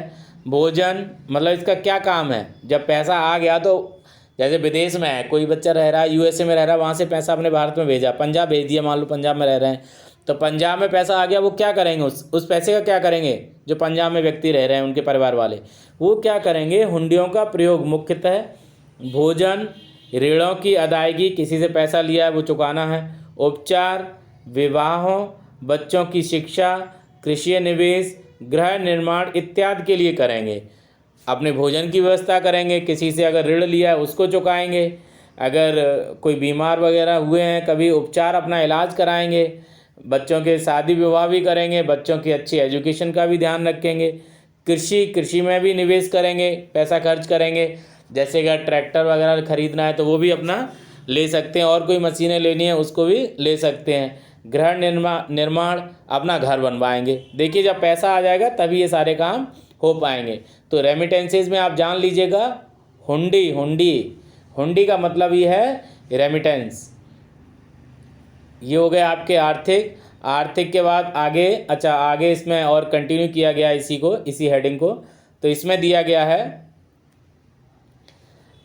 भोजन, मतलब इसका क्या काम है, जब पैसा आ गया तो जैसे विदेश में है, कोई बच्चा रह रहा है यूएसए में रह रहा है, वहाँ से पैसा अपने भारत में भेजा, पंजाब भेज दिया, मान लो पंजाब में रह रहे हैं, तो पंजाब में पैसा आ गया, वो क्या करेंगे, उस पैसे का क्या करेंगे, जो पंजाब में व्यक्ति रह रहे हैं उनके परिवार वाले, वो क्या करेंगे, हुंडियों का प्रयोग मुख्यतः भोजन, ऋणों की अदायगी, किसी से पैसा लिया है वो चुकाना है, उपचार, विवाहों, बच्चों की शिक्षा, कृषि निवेश, गृह निर्माण इत्यादि के लिए करेंगे। अपने भोजन की व्यवस्था करेंगे, किसी से अगर ऋण लिया है उसको चुकाएंगे, अगर कोई बीमार वगैरह हुए हैं कभी, उपचार, अपना इलाज कराएंगे, बच्चों के शादी विवाह भी करेंगे, बच्चों की अच्छी एजुकेशन का भी ध्यान रखेंगे, कृषि में भी निवेश करेंगे, पैसा खर्च करेंगे, जैसे अगर ट्रैक्टर वगैरह खरीदना है तो वो भी अपना ले सकते हैं, और कोई मशीनें लेनी है उसको भी ले सकते हैं, गृह निर्माण, अपना घर बनवाएंगे। देखिए जब पैसा आ जाएगा तभी ये सारे काम हो पाएंगे। तो रेमिटेंसेस में आप जान लीजिएगा, हुंडी, हुंडी का मतलब ये है रेमिटेंस। ये हो गए आपके आर्थिक के बाद आगे, अच्छा आगे इसमें और कंटिन्यू किया गया इसी हेडिंग को, तो इसमें दिया गया है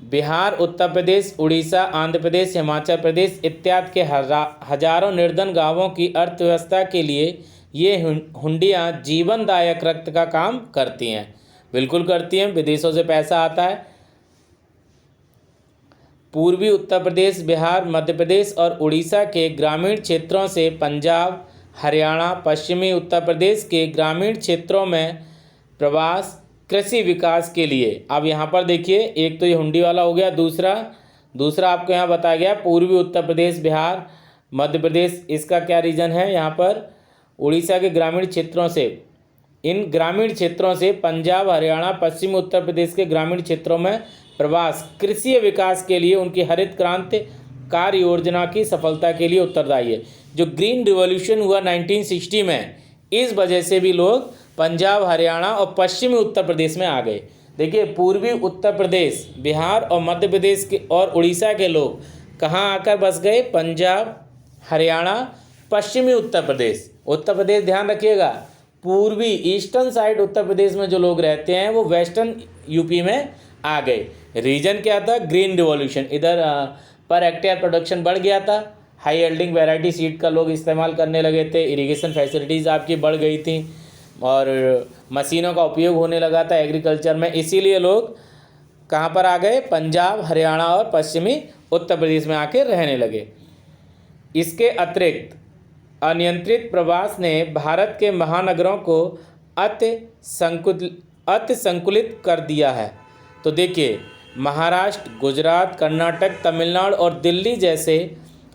बिहार, उत्तर प्रदेश, उड़ीसा, आंध्र प्रदेश, हिमाचल प्रदेश इत्यादि के हजारों निर्धन गांवों की अर्थव्यवस्था के लिए ये हुंडियाँ जीवनदायक रक्त का काम करती हैं। बिल्कुल करती हैं, विदेशों से पैसा आता है। पूर्वी उत्तर प्रदेश, बिहार, मध्य प्रदेश और उड़ीसा के ग्रामीण क्षेत्रों से पंजाब, हरियाणा, पश्चिमी उत्तर प्रदेश के ग्रामीण क्षेत्रों में प्रवास, कृषि विकास के लिए। अब यहाँ पर देखिए, एक तो ये हुंडी वाला हो गया, दूसरा आपको यहाँ बताया गया पूर्वी उत्तर प्रदेश, बिहार, मध्य प्रदेश, इसका क्या रीजन है, यहाँ पर उड़ीसा के ग्रामीण क्षेत्रों से, इन ग्रामीण क्षेत्रों से पंजाब, हरियाणा, पश्चिमी उत्तर प्रदेश के ग्रामीण क्षेत्रों में प्रवास कृषि विकास के लिए उनकी हरित क्रांति कार्य योजना की सफलता के लिए उत्तरदायी है। जो ग्रीन रिवॉल्यूशन हुआ 1960 में, इस वजह से भी लोग पंजाब, हरियाणा और पश्चिमी उत्तर प्रदेश में आ गए। देखिए पूर्वी उत्तर प्रदेश, बिहार और मध्य प्रदेश के और उड़ीसा के लोग कहाँ आकर बस गए, पंजाब, हरियाणा, पश्चिमी उत्तर प्रदेश। उत्तर प्रदेश ध्यान रखिएगा, पूर्वी ईस्टर्न साइड उत्तर प्रदेश में जो लोग रहते हैं वो वेस्टर्न यूपी में आ गए। रीजन क्या था, ग्रीन रिवॉल्यूशन, इधर पर हेक्टेयर प्रोडक्शन बढ़ गया था, हाई यील्डिंग वैरायटी सीड का लोग इस्तेमाल करने लगे थे, इरिगेशन फैसिलिटीज़ आपकी बढ़ गई थी और मशीनों का उपयोग होने लगा था एग्रीकल्चर में, इसीलिए लोग कहाँ पर आ गए, पंजाब, हरियाणा और पश्चिमी उत्तर प्रदेश में आके रहने लगे। इसके अतिरिक्त अनियंत्रित प्रवास ने भारत के महानगरों को अति संकुलित कर दिया है। तो देखिए महाराष्ट्र, गुजरात, कर्नाटक, तमिलनाडु और दिल्ली जैसे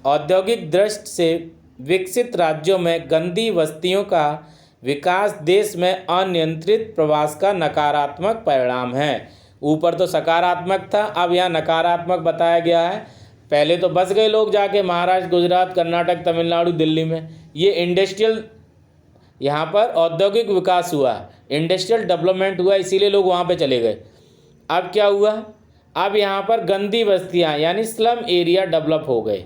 औद्योगिक दृष्टि से विकसित राज्यों में गंदी बस्तियों का विकास देश में अनियंत्रित प्रवास का नकारात्मक परिणाम है। ऊपर तो सकारात्मक था, अब यहाँ नकारात्मक बताया गया है। पहले तो बस गए लोग जाके महाराष्ट्र, गुजरात, कर्नाटक, तमिलनाडु, दिल्ली में, ये इंडस्ट्रियल, यहाँ पर औद्योगिक विकास हुआ, इंडस्ट्रियल डेवलपमेंट हुआ, इसीलिए लोग वहाँ पे चले गए। अब क्या हुआ, अब यहाँ पर गंदी बस्तियाँ यानी स्लम एरिया डेवलप हो गए,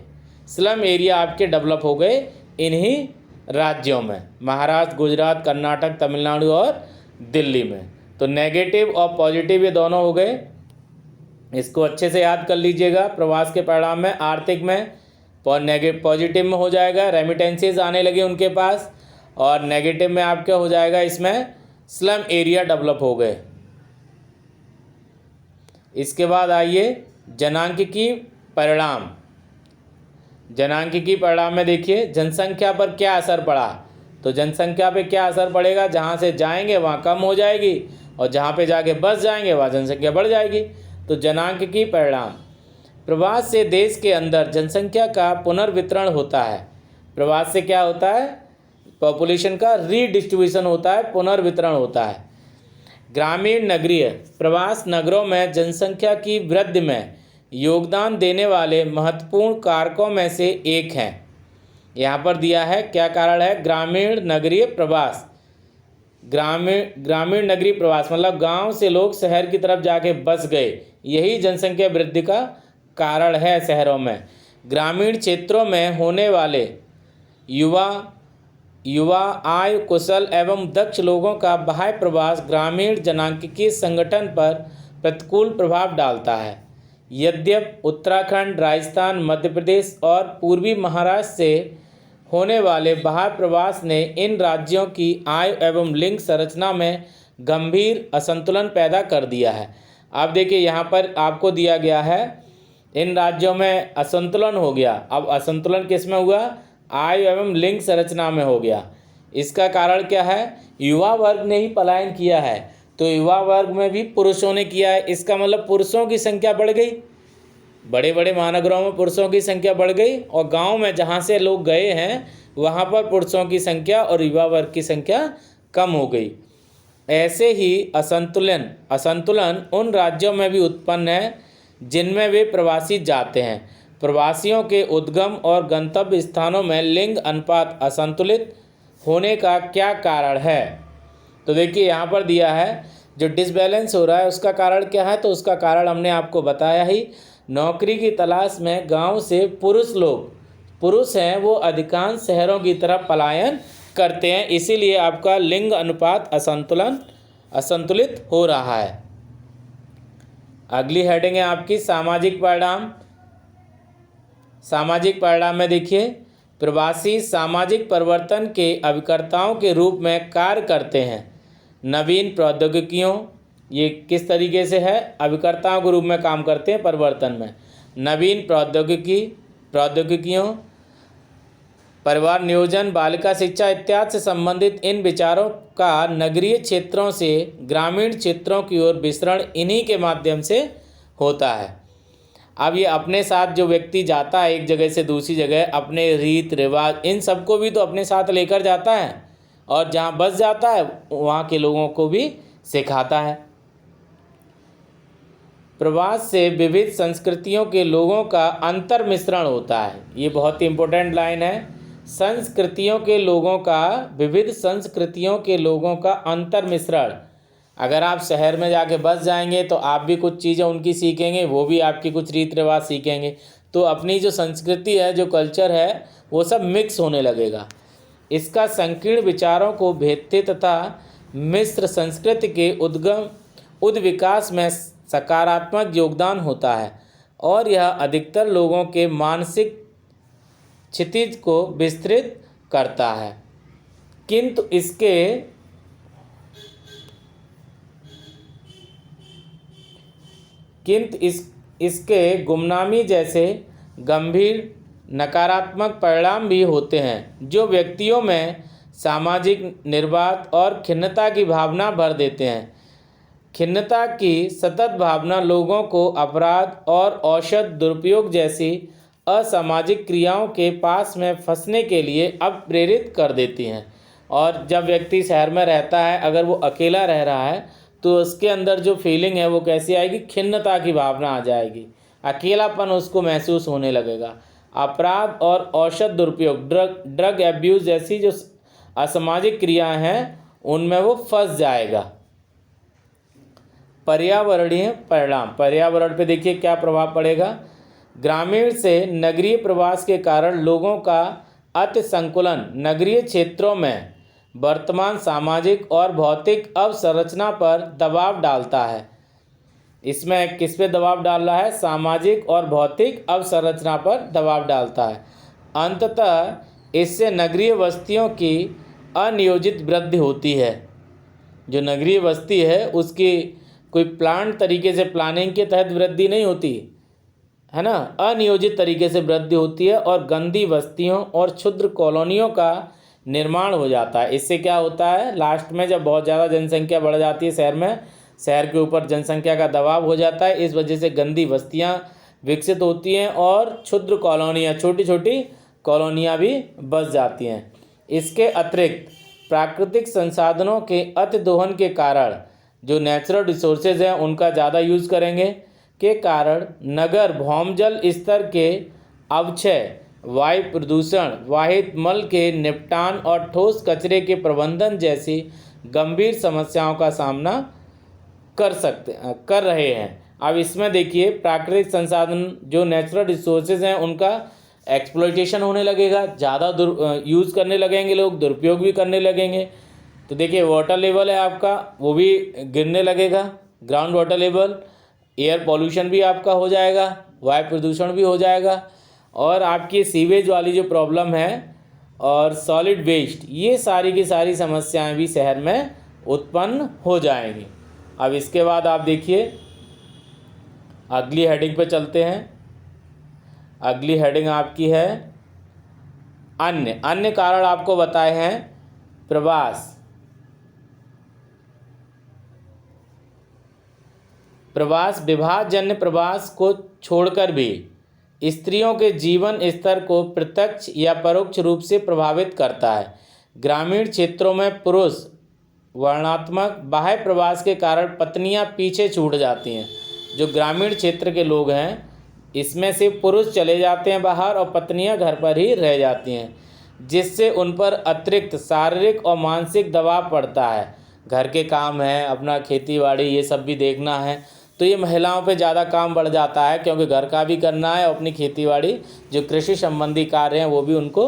स्लम एरिया आपके डेवलप हो गए इन्हीं राज्यों में, महाराष्ट्र, गुजरात, कर्नाटक, तमिलनाडु और दिल्ली में। तो नेगेटिव और पॉजिटिव ये दोनों हो गए, इसको अच्छे से याद कर लीजिएगा। प्रवास के परिणाम में आर्थिक में पॉजिटिव में हो जाएगा रेमिटेंसेस आने लगे उनके पास, और नेगेटिव में आपका हो जाएगा इसमें स्लम एरिया डेवलप हो गए। इसके बाद आइए जनांकिकी परिणाम। जनांकिकी परिणाम में देखिए जनसंख्या पर क्या असर पड़ा। तो जनसंख्या पे क्या असर पड़ेगा, जहाँ से जाएंगे वहाँ कम हो जाएगी और जहाँ पे जाके बस जाएंगे वहाँ जनसंख्या बढ़ जाएगी। तो जनांकिकी परिणाम, प्रवास से देश के अंदर जनसंख्या का पुनर्वितरण होता है। प्रवास से क्या होता है, पॉपुलेशन का रीडिस्ट्रीब्यूशन होता है, पुनर्वितरण होता है। ग्रामीण नगरीय प्रवास नगरों में जनसंख्या की वृद्धि में योगदान देने वाले महत्वपूर्ण कारकों में से एक है। यहाँ पर दिया है क्या कारण है, ग्रामीण नगरीय प्रवास। ग्रामीण नगरीय प्रवास मतलब गांव से लोग शहर की तरफ जाके बस गए, यही जनसंख्या वृद्धि का कारण है। शहरों में ग्रामीण क्षेत्रों में होने वाले युवा आय कुशल एवं दक्ष लोगों का बाह्य प्रवास ग्रामीण जनांकिकी संगठन पर प्रतिकूल प्रभाव डालता है। यद्यपि उत्तराखंड, राजस्थान, मध्य प्रदेश और पूर्वी महाराष्ट्र से होने वाले बाह्य प्रवास ने इन राज्यों की आय एवं लिंग संरचना में गंभीर असंतुलन पैदा कर दिया है। अब देखिए यहाँ पर आपको दिया गया है इन राज्यों में असंतुलन हो गया। अब असंतुलन किस में हुआ, आय एवं लिंग संरचना में हो गया। इसका कारण क्या है, युवा वर्ग ने ही पलायन किया है। तो युवा वर्ग में भी पुरुषों ने किया है, इसका मतलब पुरुषों की संख्या बढ़ गई। बड़े बड़े महानगरों में पुरुषों की संख्या बढ़ गई और गांव में जहां से लोग गए हैं वहां पर पुरुषों की संख्या और युवा वर्ग की संख्या कम हो गई। ऐसे ही असंतुलन उन राज्यों में भी उत्पन्न है जिनमें वे प्रवासी जाते हैं। प्रवासियों के उद्गम और गंतव्य स्थानों में लिंग अनुपात असंतुलित होने का क्या कारण है। तो देखिए यहाँ पर दिया है जो डिसबैलेंस हो रहा है उसका कारण क्या है। तो उसका कारण हमने आपको बताया ही, नौकरी की तलाश में गांव से पुरुष हैं वो अधिकांश शहरों की तरफ पलायन करते हैं, इसीलिए आपका लिंग अनुपात असंतुलित हो रहा है। अगली हेडिंग है आपकी सामाजिक परिणाम। सामाजिक परिणाम में देखिए प्रवासी सामाजिक परिवर्तन के अभिकर्ताओं के रूप में कार्य करते हैं। नवीन प्रौद्योगिकियों, ये किस तरीके से है, अभिकर्ताओं के रूप में काम करते हैं परिवर्तन में। नवीन प्रौद्योगिकियों, परिवार नियोजन, बालिका शिक्षा इत्यादि से संबंधित इन विचारों का नगरीय क्षेत्रों से ग्रामीण क्षेत्रों की ओर विस्तरण इन्हीं के माध्यम से होता है। अब ये अपने साथ जो व्यक्ति जाता है एक जगह से दूसरी जगह, अपने रीत रिवाज इन सबको भी तो अपने साथ लेकर जाता है, और जहाँ बस जाता है वहाँ के लोगों को भी सिखाता है। प्रवास से विविध संस्कृतियों के लोगों का अंतर मिश्रण होता है। ये बहुत ही इम्पोर्टेंट लाइन है। संस्कृतियों के लोगों का, विविध संस्कृतियों के लोगों का अंतर मिश्रण। अगर आप शहर में जाके बस जाएंगे तो आप भी कुछ चीज़ें उनकी सीखेंगे, वो भी आपकी कुछ रीत रिवाज सीखेंगे। तो अपनी जो संस्कृति है, जो कल्चर है, वो सब मिक्स होने लगेगा। इसका संकीर्ण विचारों को भेदते तथा मिश्र संस्कृति के उद्विकास में सकारात्मक योगदान होता है और यह अधिकतर लोगों के मानसिक क्षितिज को विस्तृत करता है। किंतु इसके गुमनामी जैसे गंभीर नकारात्मक परिणाम भी होते हैं जो व्यक्तियों में सामाजिक निर्बाध और खिन्नता की भावना भर देते हैं। खिन्नता की सतत भावना लोगों को अपराध और औषध दुरुपयोग जैसी असामाजिक क्रियाओं के पास में फंसने के लिए अब प्रेरित कर देती हैं। और जब व्यक्ति शहर में रहता है, अगर वो अकेला रह रहा है तो उसके अंदर जो फीलिंग है वो कैसी आएगी, खिन्नता की भावना आ जाएगी, अकेलापन उसको महसूस होने लगेगा। अपराध और औषध दुरुपयोग, ड्रग एब्यूज़ जैसी जो असामाजिक क्रियाएं हैं उनमें वो फंस जाएगा। पर्यावरणीय परिणाम, पर्यावरण पे देखिए क्या प्रभाव पड़ेगा। ग्रामीण से नगरीय प्रवास के कारण लोगों का अति संकुलन नगरीय क्षेत्रों में वर्तमान सामाजिक और भौतिक अवसंरचना पर दबाव डालता है। इसमें किस पे दबाव डाल रहा है? सामाजिक और भौतिक अवसंरचना पर दबाव डालता है। अंततः इससे नगरीय बस्तियों की अनियोजित वृद्धि होती है। जो नगरीय बस्ती है उसकी कोई प्लान तरीके से प्लानिंग के तहत वृद्धि नहीं होती है ना, अनियोजित तरीके से वृद्धि होती है और गंदी बस्तियों और क्षुद्र कॉलोनियों का निर्माण हो जाता है। इससे क्या होता है, लास्ट में जब बहुत ज़्यादा जनसंख्या बढ़ जाती है शहर में, शहर के ऊपर जनसंख्या का दबाव हो जाता है, इस वजह से गंदी बस्तियां विकसित होती हैं और क्षुद्र कॉलोनियाँ, छोटी छोटी कॉलोनियाँ भी बस जाती हैं। इसके अतिरिक्त प्राकृतिक संसाधनों के अतिदोहन के कारण, जो नेचुरल रिसोर्सेज हैं उनका ज़्यादा यूज़ करेंगे के कारण नगर भौमजल स्तर के अवक्षय, वायु प्रदूषण, वाहित मल के निपटान और ठोस कचरे के प्रबंधन जैसी गंभीर समस्याओं का सामना कर रहे हैं। अब इसमें देखिए प्राकृतिक संसाधन जो नेचुरल रिसोर्सेज हैं उनका एक्सप्लॉइटेशन होने लगेगा, ज़्यादा यूज़ करने लगेंगे लोग, दुरुपयोग भी करने लगेंगे। तो देखिए वाटर लेवल है आपका वो भी गिरने लगेगा, ground water level, air pollution भी आपका हो जाएगा, वायु प्रदूषण भी हो जाएगा और आपकी सीवेज वाली जो प्रॉब्लम है और सॉलिड वेस्ट, ये सारी की सारी समस्याएं भी शहर में उत्पन्न हो जाएंगी। अब इसके बाद आप देखिए अगली हेडिंग पे चलते हैं। अगली हेडिंग आपकी है अन्य कारण आपको बताए हैं प्रवास विवाहजन्य प्रवास को छोड़कर भी स्त्रियों के जीवन स्तर को प्रत्यक्ष या परोक्ष रूप से प्रभावित करता है। ग्रामीण क्षेत्रों में पुरुष वर्णात्मक बाह्य प्रवास के कारण पत्नियां पीछे छूट जाती हैं। जो ग्रामीण क्षेत्र के लोग हैं इसमें से पुरुष चले जाते हैं बाहर और पत्नियां घर पर ही रह जाती हैं, जिससे उन पर अतिरिक्त शारीरिक और मानसिक दबाव पड़ता है। घर के काम हैं, अपना खेती बाड़ी ये सब भी देखना है, तो ये महिलाओं पे ज़्यादा काम बढ़ जाता है क्योंकि घर का भी करना है और अपनी खेती बाड़ी जो कृषि संबंधी कार्य हैं वो भी उनको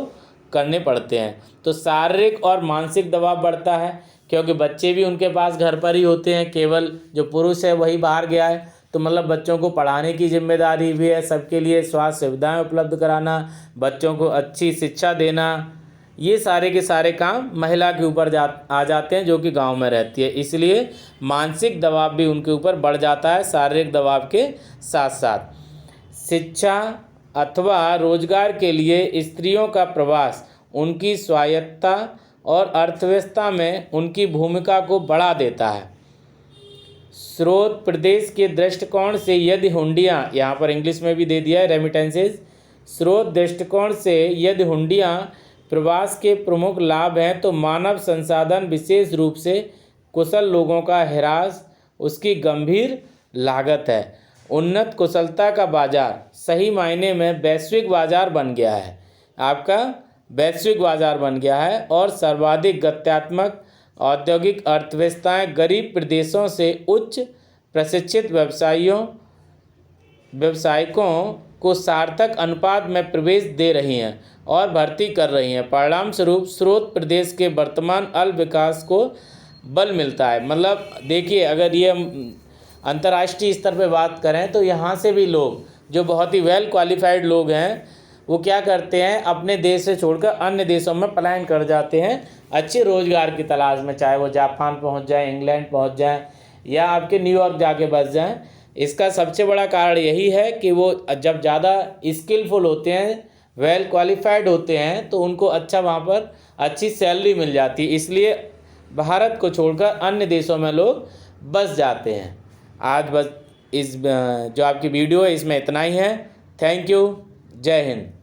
करने पड़ते हैं। तो शारीरिक और मानसिक दबाव बढ़ता है क्योंकि बच्चे भी उनके पास घर पर ही होते हैं, केवल जो पुरुष है वही बाहर गया है, तो मतलब बच्चों को पढ़ाने की जिम्मेदारी भी है, सबके लिए स्वास्थ्य सुविधाएं उपलब्ध कराना, बच्चों को अच्छी शिक्षा देना, ये सारे के सारे काम महिला के ऊपर आ जाते हैं जो कि गांव में रहती है। इसलिए मानसिक दबाव भी उनके ऊपर बढ़ जाता है शारीरिक दबाव के साथ साथ। शिक्षा अथवा रोजगार के लिए स्त्रियों का प्रवास उनकी स्वायत्तता और अर्थव्यवस्था में उनकी भूमिका को बढ़ा देता है। स्रोत प्रदेश के दृष्टिकोण से यदि हुंडियाँ, यहाँ पर इंग्लिश में भी दे दिया है रेमिटेंसेस, स्रोत दृष्टिकोण से यदि हुंडियाँ प्रवास के प्रमुख लाभ हैं तो मानव संसाधन विशेष रूप से कुशल लोगों का ह्रास उसकी गंभीर लागत है। उन्नत कुशलता का बाजार सही मायने में वैश्विक बाजार बन गया है, आपका वैश्विक बाजार बन गया है और सर्वाधिक गत्यात्मक औद्योगिक अर्थव्यवस्थाएं गरीब प्रदेशों से उच्च प्रशिक्षित व्यवसायिकों को सार्थक अनुपात में प्रवेश दे रही हैं और भर्ती कर रही हैं। परिणाम स्वरूप स्रोत प्रदेश के वर्तमान अल्प विकास को बल मिलता है। मतलब देखिए अगर ये अंतर्राष्ट्रीय स्तर पे बात करें तो यहाँ से भी लोग जो बहुत ही वेल क्वालिफाइड लोग हैं वो क्या करते हैं, अपने देश से छोड़कर अन्य देशों में पलायन कर जाते हैं अच्छे रोजगार की तलाश में, चाहे वो जापान पहुंच जाए, इंग्लैंड पहुंच जाए या आपके न्यूयॉर्क जाके बस जाएं। इसका सबसे बड़ा कारण यही है कि वो जब ज़्यादा स्किलफुल होते हैं, वेल क्वालिफाइड होते हैं, तो उनको अच्छा वहाँ पर अच्छी सैलरी मिल जाती है, इसलिए भारत को छोड़कर अन्य देशों में लोग बस जाते हैं। आज बस इस जो आपकी वीडियो है इसमें इतना ही है। थैंक यू, जय हिंद।